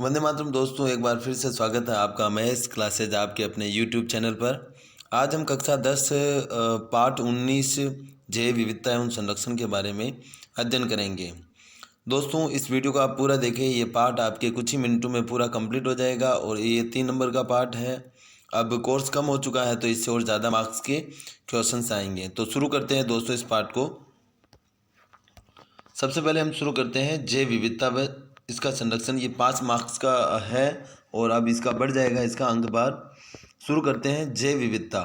वंदे मातरम दोस्तों, एक बार फिर से स्वागत है आपका महेश क्लासेज आपके अपने यूट्यूब चैनल पर। आज हम कक्षा 10 पाठ 19 जैव विविधता एवं संरक्षण के बारे में अध्ययन करेंगे। दोस्तों, इस वीडियो को आप पूरा देखें। ये पाठ आपके कुछ ही मिनटों में पूरा कंप्लीट हो जाएगा और ये 3 नंबर का पाठ है। अब कोर्स कम हो चुका है तो इससे और ज़्यादा मार्क्स के क्वेश्चंस आएंगे। तो शुरू करते हैं दोस्तों इस पाठ को। सबसे पहले हम शुरू करते हैं जैव विविधता व इसका संरक्षण। ये 5 मार्क्स का है और अब इसका बढ़ जाएगा इसका अंक बार। शुरू करते हैं जैव विविधता।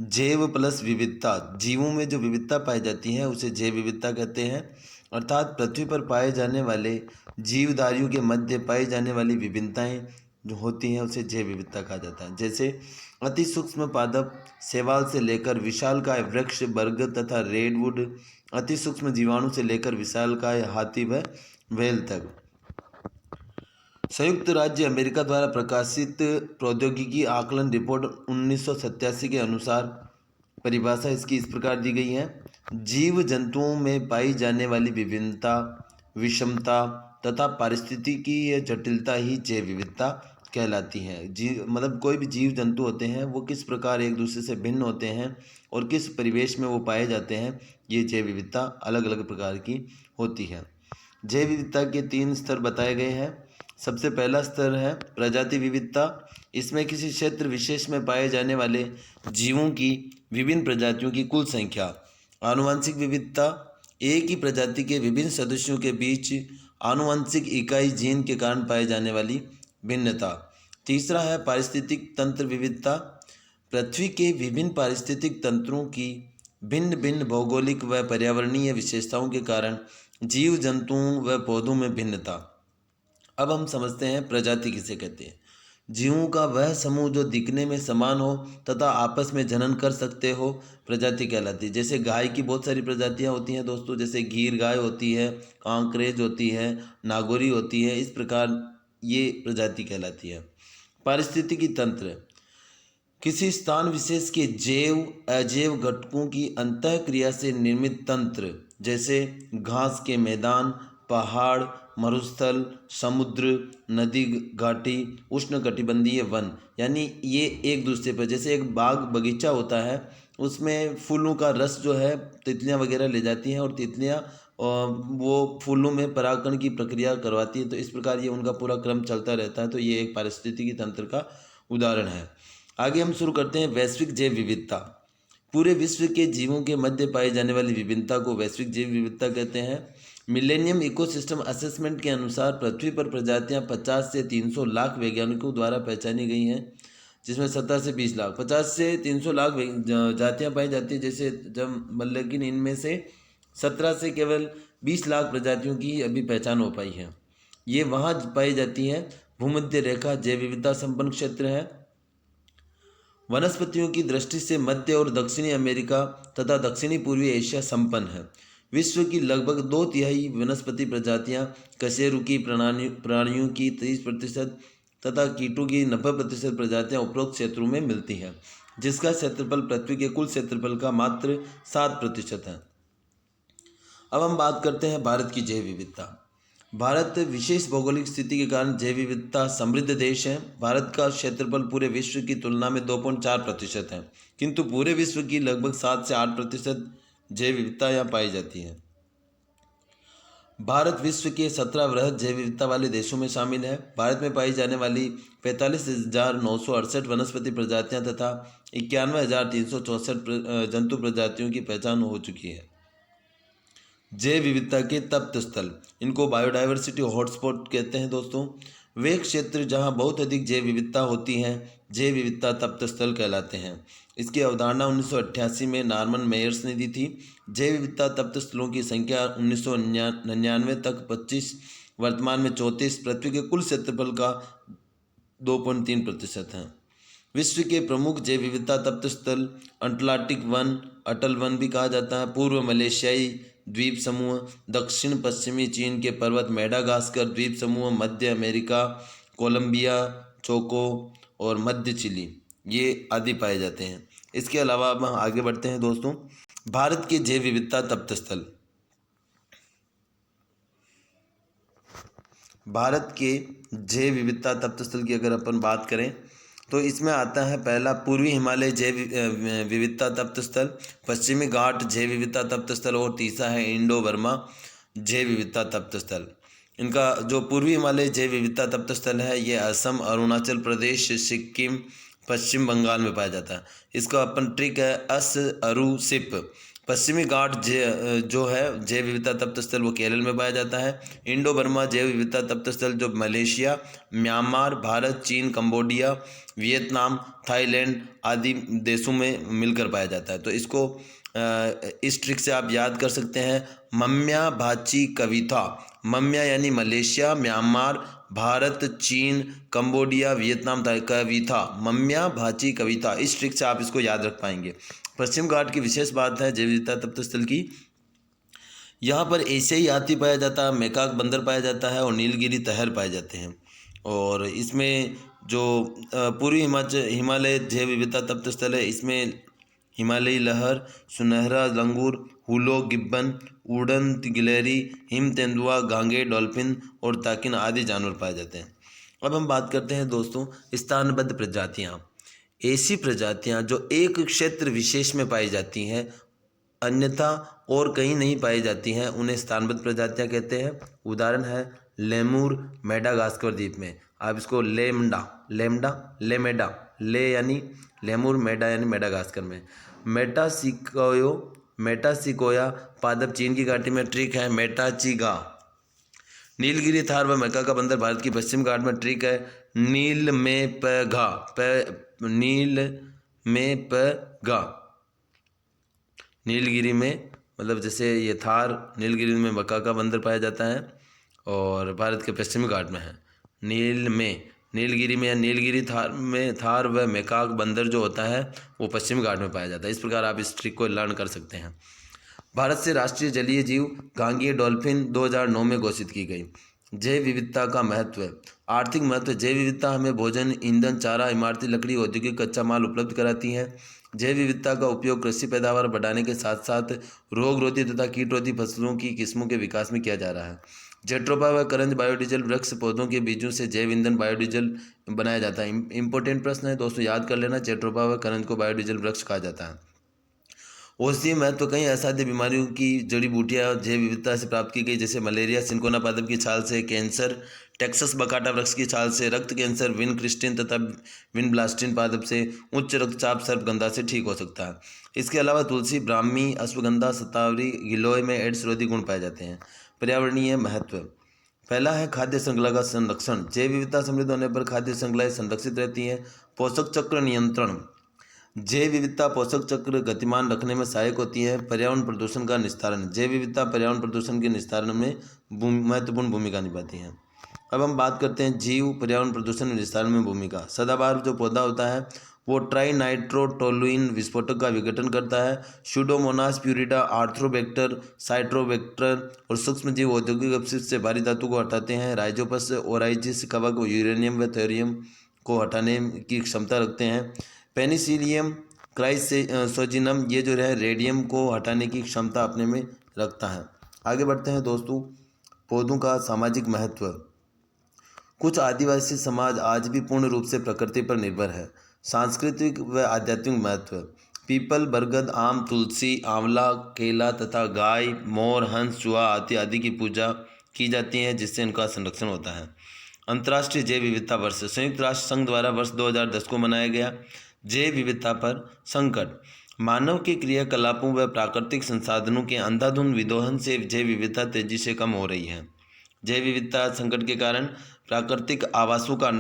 जैव प्लस विविधता, जीवों में जो विविधता पाई जाती है उसे जैव विविधता कहते हैं। अर्थात पृथ्वी पर पाए जाने वाले जीवधारियों के मध्य पाई जाने वाली विभिन्नताएं जो होती हैं उसे जैव विविधता कहा जाता है। जैसे अति सूक्ष्म पादप शैवाल से लेकर विशालकाय वृक्ष बरगद तथा रेडवुड, अति सूक्ष्म जीवाणु से लेकर विशालकाय हाथी व व्हेल तक। संयुक्त राज्य अमेरिका द्वारा प्रकाशित प्रौद्योगिकी आकलन रिपोर्ट 1987 के अनुसार परिभाषा इसकी इस प्रकार दी गई है। जीव जंतुओं में पाई जाने वाली विभिन्नता, विषमता तथा पारिस्थितिकीय जटिलता ही जैव विविधता कहलाती है। मतलब कोई भी जीव जंतु होते हैं वो किस प्रकार एक दूसरे से भिन्न होते हैं और किस परिवेश में वो पाए जाते हैं, ये जैव विविधता अलग अलग प्रकार की होती है। जैव विविधता के 3 स्तर बताए गए हैं। सबसे पहला स्तर है प्रजाति विविधता। इसमें किसी क्षेत्र विशेष में पाए जाने वाले जीवों की विभिन्न प्रजातियों की कुल संख्या। आनुवंशिक विविधता, एक ही प्रजाति के विभिन्न सदस्यों के बीच आनुवंशिक इकाई जीन के कारण पाए जाने वाली भिन्नता। तीसरा है पारिस्थितिक तंत्र विविधता। पृथ्वी के विभिन्न पारिस्थितिक तंत्रों की भिन्न भिन्न भौगोलिक व पर्यावरणीय विशेषताओं के कारण जीव जंतुओं व पौधों में भिन्नता। अब हम समझते हैं प्रजाति किसे कहते हैं। जीवों का वह समूह जो दिखने में समान हो तथा आपस में जनन कर सकते हो, प्रजाति कहलाती है। जैसे गाय की बहुत सारी प्रजातियां होती हैं दोस्तों, जैसे गीर गाय होती है, कांकरेज होती है, नागौरी होती है। इस प्रकार ये प्रजाति कहलाती है। पारिस्थितिकी तंत्र, किसी स्थान विशेष के जैव अजैव घटकों की अंतःक्रिया से निर्मित तंत्र। जैसे घास के मैदान, पहाड़, मरुस्थल, समुद्र, नदी, घाटी, उष्णकटिबंधीय वन। यानी ये एक दूसरे पर, जैसे एक बाग बगीचा होता है उसमें फूलों का रस जो है तितलियां वगैरह ले जाती हैं और तितलियां वो फूलों में परागण की प्रक्रिया करवाती है। तो इस प्रकार ये उनका पूरा क्रम चलता रहता है। तो ये एक पारिस्थितिकी तंत्र का उदाहरण है। आगे हम शुरू करते हैं वैश्विक जैव विविधता। पूरे विश्व के जीवों के मध्य पाई जाने वाली विभिन्नता को वैश्विक जैव विविधता कहते हैं। मिलेनियम इकोसिस्टम असेसमेंट के अनुसार पृथ्वी पर प्रजातियां 50 से 300 लाख वैज्ञानिकों द्वारा पहचानी गई हैं, जिसमें 17 से 20 लाख 50 से 300 लाख जातियां पाई जाती है। जैसे जब लेकिन इनमें से 17 से केवल 20 लाख प्रजातियों की अभी पहचान हो पाई है। ये वहाँ पाई जाती हैं भूमध्य रेखा जैव विविधता संपन्न क्षेत्र है। वनस्पतियों की दृष्टि से मध्य और दक्षिणी अमेरिका तथा दक्षिणी पूर्वी एशिया संपन्न है। विश्व की लगभग 2/3 वनस्पति प्रजातियां, कशेरुकी प्राणियों की 30% तथा कीटों की 90% प्रजातियां उपरोक्त क्षेत्रों में मिलती हैं, जिसका क्षेत्रफल पृथ्वी के कुल क्षेत्रफल का मात्र 7% है। अब हम बात करते हैं भारत की जैव विविधता। भारत विशेष भौगोलिक स्थिति के कारण जैव विविधता समृद्ध देश है। भारत का क्षेत्रफल पूरे विश्व की तुलना में 2.4% है, किंतु पूरे विश्व की लगभग 7 से 8% जैव विविधता यहाँ पाई जाती है। भारत विश्व के 17 वृहद जैव विविधता वाले देशों में शामिल है। भारत में पाई जाने वाली 45,968 वनस्पति प्रजातियां तथा 91,364 जंतु प्रजातियों की पहचान हो चुकी है। जैव विविधता के तप्त स्थल, इनको बायोडाइवर्सिटी हॉटस्पॉट कहते हैं दोस्तों। वे क्षेत्र जहां बहुत अधिक जैव विविधता होती है जैव विविधता तप्त स्थल कहलाते हैं। इसकी अवधारणा 1988 में नॉर्मन मेयर्स ने दी थी। जैव विविधता तप्त स्थलों की संख्या 1999 तक 25, वर्तमान में 34, पृथ्वी के कुल क्षेत्रफल का 2.3% है। विश्व के प्रमुख जैव विविधता तप्त स्थल अटलांटिक वन, अटल वन भी कहा जाता है, पूर्व मलेशियाई द्वीप समूह, दक्षिण पश्चिमी चीन के पर्वत मेडागास्कर द्वीप समूह, मध्य अमेरिका, कोलंबिया, चोको और मध्य चिली, ये आदि पाए जाते हैं। इसके अलावा अब हम आगे बढ़ते हैं दोस्तों। भारत के जैव विविधता तप्त स्थल। भारत के जैव विविधता तप्त स्थल की अगर अपन बात करें तो इसमें आता है पहला पूर्वी हिमालय जैव विविधता तप्त स्थल, पश्चिमी घाट जैव विविधता तप्त स्थल और तीसरा है इंडो बर्मा जैव विविधता तप्त स्थल। इनका जो पूर्वी हिमालय जैव विविधता तप्त स्थल है ये असम, अरुणाचल प्रदेश, सिक्किम, पश्चिम बंगाल में पाया जाता है। इसका अपन ट्रिक है अस अरु सिप। पश्चिमी घाट जो है जैव विविधता तप्त स्थल वो केरल में पाया जाता है। इंडो बर्मा जैव विविधता तप्त स्थल जो मलेशिया, म्यांमार, भारत, चीन, कंबोडिया, वियतनाम, थाईलैंड आदि देशों में मिलकर पाया जाता है। तो इसको इस ट्रिक से आप याद कर सकते हैं मम्या भाची कविता। मम्या यानी मलेशिया, म्यांमार, भारत, चीन, कंबोडिया, वियतनाम, कविता, मम्या भाची कविता। इस ट्रिक से आप इसको याद रख पाएंगे। पश्चिम घाट की विशेष बात है जैव विविधता तप्त स्थल की, यहाँ पर एशियाई हाथी पाया जाता है, मेकाक बंदर पाया जाता है और नीलगिरी तहर पाए जाते हैं। और इसमें जो पूर्वी हिमालय जैव विविधता तप्त स्थल है इसमें हिमालयी लहर, सुनहरा लंगूर, हुलो गिब्बन, उड़ंत गिलहरी, हिम तेंदुआ, गांगे डॉल्फिन और ताकिन आदि जानवर पाए जाते हैं। अब हम बात करते हैं दोस्तों स्थानबद्ध प्रजातियाँ। ऐसी प्रजातियाँ जो एक क्षेत्र विशेष में पाई जाती हैं अन्यथा और कहीं नहीं पाई जाती हैं उन्हें स्थानबद्ध प्रजातियाँ कहते हैं। उदाहरण है लेमूर मेडागास्कर द्वीप में। आप इसको लेमेडा ले यानी लेमूर, मेडा यानी मेडागास्कर में। मेटासिकोया पादप चीन की घाटी में, ट्रिक है मेटाचिगा। नीलगिरी थार व मेका का बंदर भारत की पश्चिम घाट में, ट्रिक है नील में गा। नीलगिरी में मतलब जैसे ये थार नीलगिरी में मक्का का बंदर पाया जाता है और भारत के पश्चिमी घाट में है। नीलगिरी में या नीलगिरी थार व मेकाक बंदर जो होता है वो पश्चिमी घाट में पाया जाता है। इस प्रकार आप इस ट्रिक को लर्न कर सकते हैं। भारत से राष्ट्रीय जलीय जीव गांगेय डॉल्फिन 2009 में घोषित की गई। जैव विविधता का महत्व, आर्थिक महत्व। जैव विविधता हमें भोजन, ईंधन, चारा, इमारती लकड़ी, औद्योगिक कच्चा माल उपलब्ध कराती है। जैव विविधता का उपयोग कृषि पैदावार बढ़ाने के साथ साथ रोगरोधी तथा कीटरोधी फसलों की किस्मों के विकास में किया जा रहा है। जेट्रोपा व करंज बायोडीजल वृक्ष पौधों के बीजों से जैव ईंधन बायोडीजल बनाया जाता है। इंपॉर्टेंट प्रश्न है दोस्तों, याद कर लेना। जेट्रोपा व करंज को बायोडीजल वृक्ष कहा जाता है। औषधीय महत्व, कई असाध्य बीमारियों की जड़ी बूटियां जैव विविधता से प्राप्त की गई, जैसे मलेरिया सिंकोना पादप की छाल से, कैंसर टेक्सस बकाटा वृक्ष की छाल से, रक्त कैंसर विन क्रिस्टिन तथा विन ब्लास्टिन पादप से, उच्च रक्तचाप सर्पगंधा से ठीक हो सकता है। इसके अलावा तुलसी, ब्राह्मी, अश्वगंधा, शतावरी, गिलोय में एड्स रोधी गुण पाए जाते हैं। पर्यावरणीय महत्व, पहला है खाद्य श्रृंखला का संरक्षण। जैव विविधता समृद्ध होने पर खाद्य श्रृंखलाएं संरक्षित रहती हैं। पोषक चक्र नियंत्रण, जैव विविधता पोषक चक्र गतिमान रखने में सहायक होती है। पर्यावरण प्रदूषण का निस्तारण, जैव विविधता पर्यावरण प्रदूषण के निस्तारण में महत्वपूर्ण भूमिका निभाती है। अब हम बात करते हैं जीव पर्यावरण प्रदूषण में निस्तारण में भूमिका। सदाबहार जो पौधा होता है वो ट्राइनाइट्रोटोलुइन विस्फोटक का विघटन करता है। स्यूडोमोनास प्यूरिडा, आर्थ्रोबैक्टर, साइट्रोबैक्टर और सूक्ष्म जीव औद्योगिक अपशिष्ट से भारी धातु को हटाते हैं। राइजोपस ओराइजिस कवक यूरेनियम व थोरियम को हटाने की क्षमता रखते हैं। पेनिसिलियम क्राइसोजिनम ये जो है रेडियम को हटाने की क्षमता अपने में रखता है। आगे बढ़ते हैं दोस्तों, पौधों का सामाजिक महत्व। कुछ आदिवासी समाज आज भी पूर्ण रूप से प्रकृति पर निर्भर है। सांस्कृतिक व आध्यात्मिक महत्व, पीपल, बरगद, आम, तुलसी, आंवला, केला तथा गाय, मोर, हंस, चूहा आदि की पूजा की जाती है जिससे इनका संरक्षण होता है। अंतर्राष्ट्रीय जैव विविधता वर्ष, संयुक्त राष्ट्र संघ द्वारा वर्ष 2010 को मनाया गया। जैव विविधता पर संकट, मानव के क्रियाकलापों व प्राकृतिक संसाधनों के अंधाधुंध विदोहन से जैव विविधता तेजी से कम हो रही है। जैव विविधता संकट के कारण प्राकृतिक आवासों के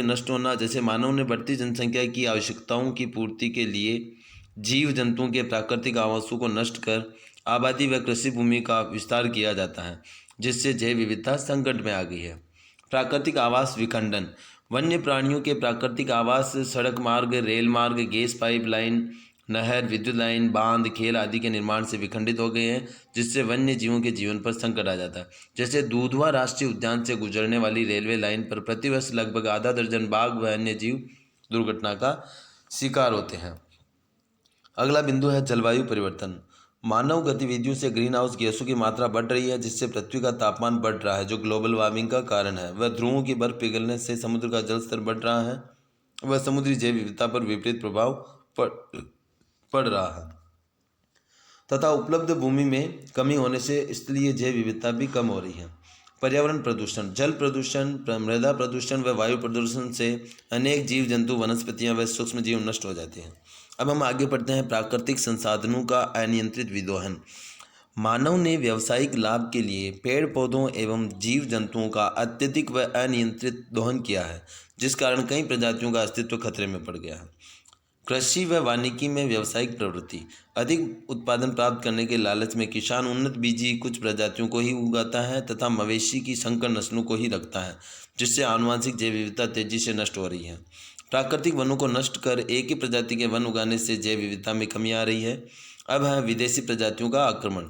नष्ट होना, जैसे मानव ने बढ़ती जनसंख्या की आवश्यकताओं की पूर्ति के लिए जीव जंतुओं के प्राकृतिक आवासों को नष्ट कर आबादी व कृषि भूमि का विस्तार किया जाता है जिससे जैव विविधता संकट में आ गई है। प्राकृतिक आवास विखंडन, वन्य प्राणियों के प्राकृतिक आवास सड़क मार्ग, रेल मार्ग, गैस पाइपलाइन, नहर, विद्युत लाइन, बांध, खेल आदि के निर्माण से विखंडित हो गए हैं जिससे वन्य जीवों के जीवन पर संकट आ जाता है। जैसे दूधवा राष्ट्रीय उद्यान से गुजरने वाली रेलवे लाइन पर प्रतिवर्ष लगभग आधा दर्जन बाघ व अन्य जीव दुर्घटना का शिकार होते हैं। अगला बिंदु है जलवायु परिवर्तन। मानव गतिविधियों से ग्रीन हाउस गैसों की मात्रा बढ़ रही है, जिससे पृथ्वी का तापमान बढ़ रहा है, जो ग्लोबल वार्मिंग का कारण है। वह ध्रुवों की बर्फ पिघलने से समुद्र का जल स्तर बढ़ रहा है। वह समुद्री जैव विविधता पर विपरीत प्रभाव पड़ पड़ रहा है तथा उपलब्ध भूमि में कमी होने से स्थलीय जैव विविधता भी कम हो रही है। पर्यावरण प्रदूषण, जल प्रदूषण, मृदा प्रदूषण व वायु प्रदूषण से अनेक जीव जंतु, वनस्पतियां व सूक्ष्म जीव नष्ट हो जाते हैं। अब हम आगे बढ़ते हैं। प्राकृतिक संसाधनों का अनियंत्रित विदोहन। मानव ने व्यावसायिक लाभ के लिए पेड़ पौधों एवं जीव जंतुओं का अत्यधिक व अनियंत्रित दोहन किया है, जिस कारण कई प्रजातियों का अस्तित्व खतरे में पड़ गया है। कृषि व वानिकी में व्यावसायिक प्रवृत्ति, अधिक उत्पादन प्राप्त करने के लालच में किसान उन्नत बीजी कुछ प्रजातियों को ही उगाता है तथा मवेशी की संकर नस्लों को ही रखता है, जिससे आनुवंशिक जैव विविधता तेजी से नष्ट हो रही है। प्राकृतिक वनों को नष्ट कर एक ही प्रजाति के वन उगाने से जैव विविधता में कमी आ रही है। अब है विदेशी प्रजातियों का आक्रमण।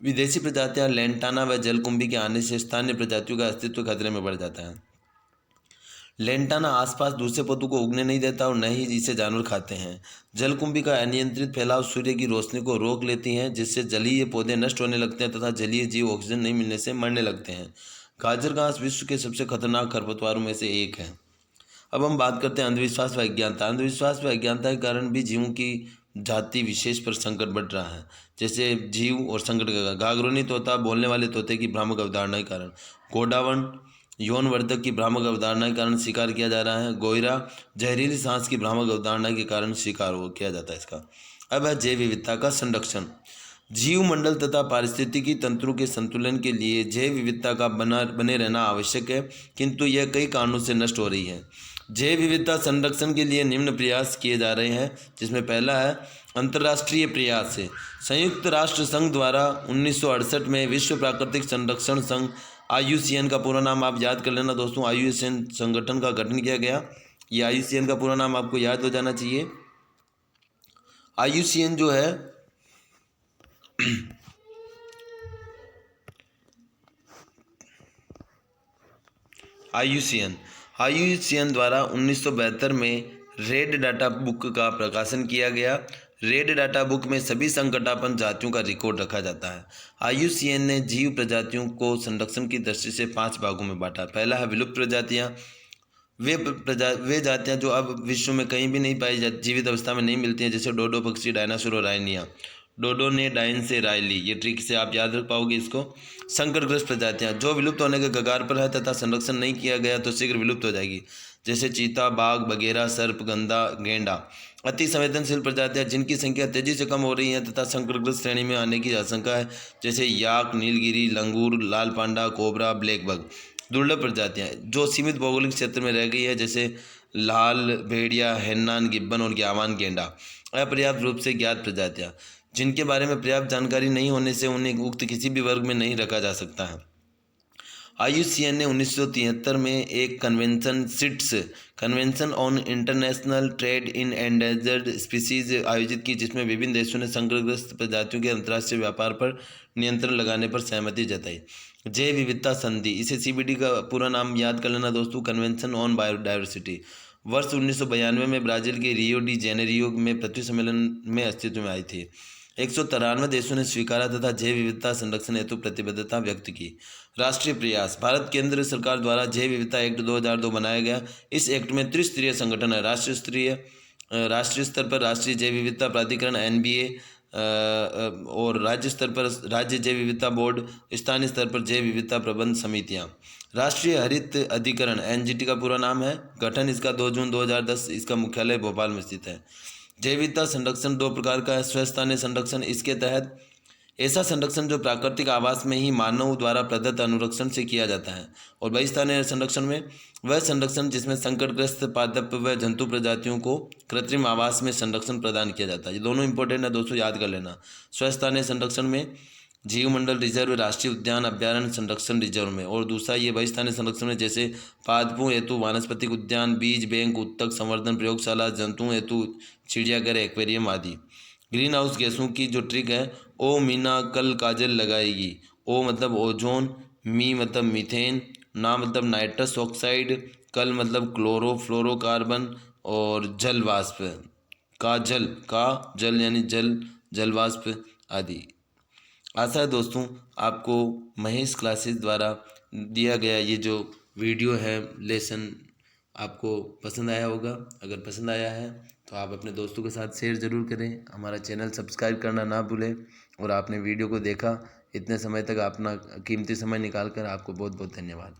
विदेशी प्रजातियां लेंटाना व जलकुंभी के आने से स्थानीय प्रजातियों का अस्तित्व खतरे में बढ़ जाता है। लेंटाना आसपास दूसरे पौधों को उगने नहीं देता और न ही इसे जानवर खाते हैं। जलकुंभी का अनियंत्रित फैलाव सूर्य की रोशनी को रोक लेती हैं, जिससे जलीय पौधे नष्ट होने लगते हैं तथा जलीय जीव ऑक्सीजन नहीं मिलने से मरने लगते हैं। गाजर घास विश्व के सबसे खतरनाक खरपतवारों में से एक है। अब हम बात करते हैं अंधविश्वास व अज्ञानता। अंधविश्वास व अज्ञानता के कारण भी जीवों की जाति विशेष पर संकट बढ़ रहा है। जैसे जीव और संकट का घाघरोनी तोता, बोलने वाले तोते की भ्रामक अवधारणा के कारण। गोडावण यौनवर्धक की भ्रामक अवधारणा के कारण शिकार किया जा रहा है। गोयरा जहरीली सांस की भ्रामक अवधारणा के कारण शिकार हो किया जाता है इसका। अब है जैव विविधता का संरक्षण। जीव मंडल तथा पारिस्थितिकी तंत्रों के संतुलन के लिए जैव विविधता का बने रहना आवश्यक है, किंतु यह कई कारणों से नष्ट हो रही है। जैव विविधता संरक्षण के लिए निम्न प्रयास किए जा रहे हैं, जिसमें पहला है अंतर्राष्ट्रीय प्रयास है। संयुक्त राष्ट्र संघ द्वारा 1968 में विश्व प्राकृतिक संरक्षण संघ IUCN का पूरा नाम आप याद कर लेना दोस्तों। IUCN संगठन का गठन किया गया। ये IUCN का पूरा नाम आपको याद हो जाना चाहिए। IUCN जो है IUCN द्वारा 1972 में रेड डाटा बुक का प्रकाशन किया गया। रेड डाटा बुक में सभी संकटापन्न जातियों का रिकॉर्ड रखा जाता है। IUCN ने जीव प्रजातियों को संरक्षण की दृष्टि से 5 भागों में बांटा। पहला है विलुप्त प्रजातियां। वे जातियां जो अब विश्व में कहीं भी नहीं पाई जाती, जीवित अवस्था में नहीं मिलती हैं, जैसे डोडो पक्षी, डायनासोर और रायनिया। डोडो ने डायन से राय ली, ये ट्रिक से आप याद रख पाओगे इसको। संकटग्रस्त प्रजातियां जो विलुप्त होने के कगार पर है तथा संरक्षण नहीं किया गया तो शीघ्र विलुप्त हो जाएगी, जैसे चीता, बाघ, बगेरा, सर्प, गंदा, गेंडा। अति संवेदनशील प्रजातियां जिनकी संख्या तेजी से कम हो रही है तथा संकटग्रस्त श्रेणी में आने की आशंका है, जैसे याक, नीलगिरी, लंगूर, लाल पांडा, कोबरा, ब्लैक बग। दुर्लभ प्रजातियां जो सीमित भौगोलिक क्षेत्र में रह गई है, जैसे लाल भेड़िया, हेन्नान, गिब्बन और ग्यावान गेंडा। अपर्याप्त रूप से ज्ञात प्रजातियां जिनके बारे में पर्याप्त जानकारी नहीं होने से उन्हें उक्त किसी भी वर्ग में नहीं रखा जा सकता है। IUCN ने 1973 में एक convention, CITES convention on international trade in endangered species आयोजित की, जिसमें विभिन्न देशों ने संकटग्रस्त प्रजातियों के अंतर्राष्ट्रीय व्यापार पर नियंत्रण लगाने पर सहमति जताई। जैव विविधता संधि, इसे CBD का पूरा नाम याद कर लेना दोस्तों, कन्वेंशन ऑन बायोडाइवर्सिटी। वर्ष 1992 में ब्राजील के रियो डी जेनेरियो में पृथ्वी सम्मेलन में अस्तित्व में आई थी। 193 देशों ने स्वीकारा तथा जैव विविधता संरक्षण हेतु प्रतिबद्धता व्यक्त की। राष्ट्रीय प्रयास, भारत केंद्र सरकार द्वारा जैव विविधता एक्ट 2002 बनाया गया। इस एक्ट में त्रिस्तरीय संगठन है। राष्ट्रीय स्तर पर राष्ट्रीय जैव विविधता प्राधिकरण NBA और राज्य स्तर पर राज्य जैव विविधता बोर्ड, स्थानीय स्तर पर जैव विविधता प्रबंध समितियां। राष्ट्रीय हरित अधिकरण NGT का पूरा नाम है। गठन इसका 2 जून 2010। इसका मुख्यालय भोपाल में स्थित है। जैव विविधता संरक्षण 2 प्रकार का है। स्वस्थानीय संरक्षण, इसके तहत ऐसा संरक्षण जो प्राकृतिक आवास में ही मानव द्वारा प्रदत्त अनुरक्षण से किया जाता है, और बहुस्थानीय संरक्षण में वह संरक्षण जिसमें संकटग्रस्त पादप व जंतु प्रजातियों को कृत्रिम आवास में संरक्षण प्रदान किया जाता है। ये दोनों इंपॉर्टेंट है दोस्तों, याद कर लेना। स्वस्थानीय संरक्षण में जीवमंडल रिजर्व, राष्ट्रीय उद्यान, अभ्यारण्य संरक्षण रिजर्व में, और दूसरा ये बहुस्थानीय संरक्षण में, जैसे पादपों हेतु वानस्पतिक उद्यान, बीज बैंक, उत्तक संवर्धन प्रयोगशाला, जंतुओं हेतु चिड़ियाघर, एक्वेरियम आदि। ग्रीन हाउस गैसों की जो ट्रिक है, ओ मीना कल काजल लगाएगी। ओ मतलब ओजोन, मी मतलब मीथेन, ना मतलब नाइट्रस ऑक्साइड, कल मतलब क्लोरोफ्लोरोकार्बन, और जल वाष्प, का जल यानी जल वाष्प, आदि। आशा है दोस्तों आपको महेश क्लासेस द्वारा दिया गया ये जो वीडियो है लेसन आपको पसंद आया होगा। अगर पसंद आया है तो आप अपने दोस्तों के साथ शेयर ज़रूर करें। हमारा चैनल सब्सक्राइब करना ना भूलें। और आपने वीडियो को देखा इतने समय तक, अपना कीमती समय निकाल कर आपको बहुत बहुत धन्यवाद।